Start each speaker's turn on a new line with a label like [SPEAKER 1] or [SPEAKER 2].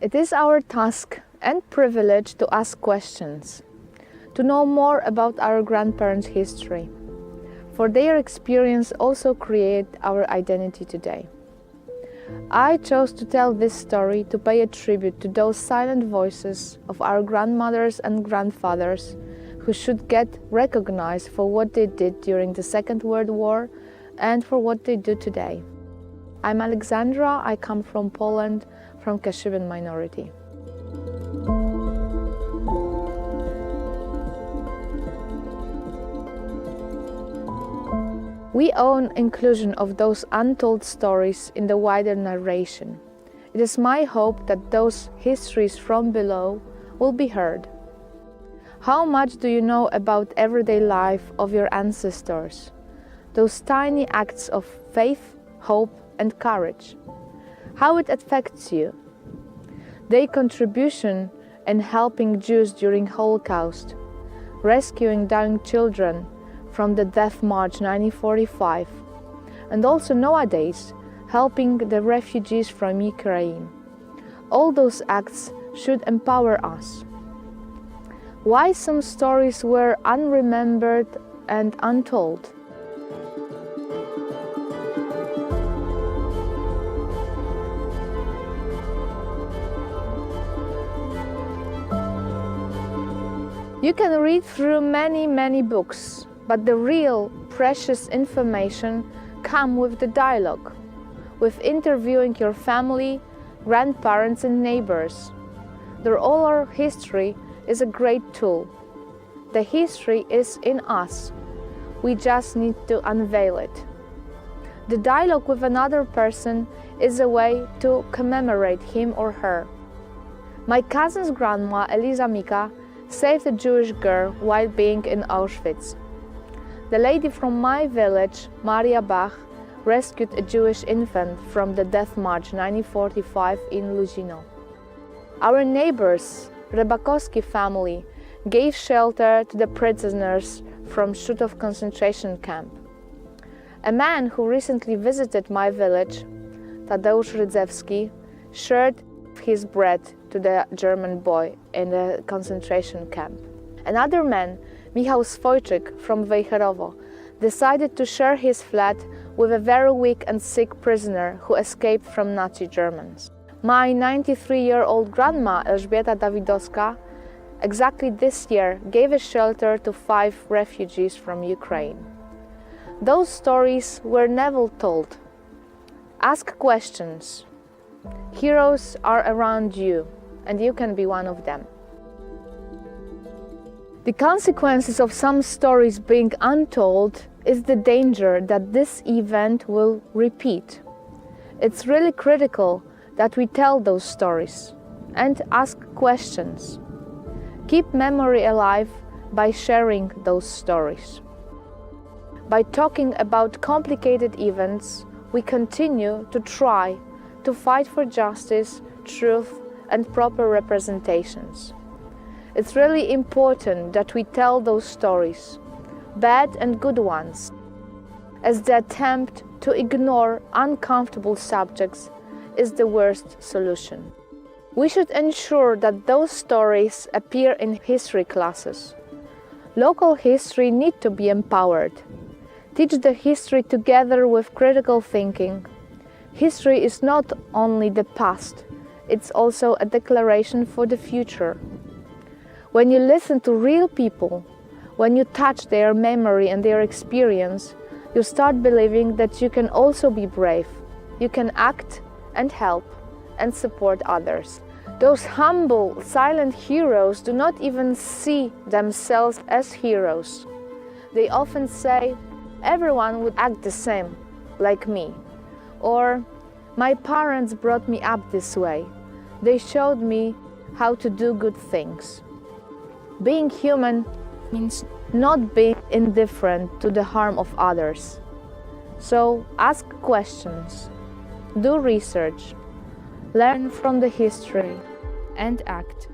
[SPEAKER 1] It is our task and privilege to ask questions, to know more about our grandparents' history, for their experience also create our identity today. I chose to tell this story to pay a tribute to those silent voices of our grandmothers and grandfathers who should get recognized for what they did during the Second World War and for what they do today. I'm Alexandra, I come from Poland, from Kashubian minority. We own inclusion of those untold stories in the wider narration. It is my hope that those histories from below will be heard. How much do you know about everyday life of your ancestors? Those tiny acts of faith, hope, and courage. How it affects you. Their contribution in helping Jews during Holocaust, rescuing dying children from the Death March 1945, and also nowadays helping the refugees from Ukraine. All those acts should empower us. Why some stories were unremembered and untold? You can read through many books, but the real precious information comes with the dialogue, with interviewing your family, grandparents and neighbors. The oral history is a great tool. The history is in us. We just need to unveil it. The dialogue with another person is a way to commemorate him or her. My cousin's grandma, Eliza Mika, saved a Jewish girl while being in Auschwitz. The lady from my village, Maria Bach, rescued a Jewish infant from the Death March 1945 in Luzino. Our neighbors, Rybakowski family, gave shelter to the prisoners from Szutów concentration camp. A man who recently visited my village, Tadeusz Rydzewski, shared his bread to the German boy in the concentration camp. Another man, Michał Swojczyk from Wejherowo, decided to share his flat with a very weak and sick prisoner who escaped from Nazi Germans. My 93-year-old grandma, Elżbieta Dawidowska, exactly this year gave a shelter to 5 refugees from Ukraine. Those stories were never told. Ask questions. Heroes are around you, and you can be one of them. The consequences of some stories being untold is the danger that this event will repeat. It's really critical that we tell those stories and ask questions. Keep memory alive by sharing those stories. By talking about complicated events, we continue to try to fight for justice, truth, and proper representations. It's really important that we tell those stories, bad and good ones, as the attempt to ignore uncomfortable subjects is the worst solution. We should ensure that those stories appear in history classes. Local history needs to be empowered. Teach the history together with critical thinking. History is not only the past, it's also a declaration for the future. When you listen to real people, when you touch their memory and their experience, you start believing that you can also be brave. You can act and help and support others. Those humble, silent heroes do not even see themselves as heroes. They often say, everyone would act the same, like me. Or, my parents brought me up this way. They showed me how to do good things. Being human means not being indifferent to the harm of others. So ask questions, do research, learn from the history, and act.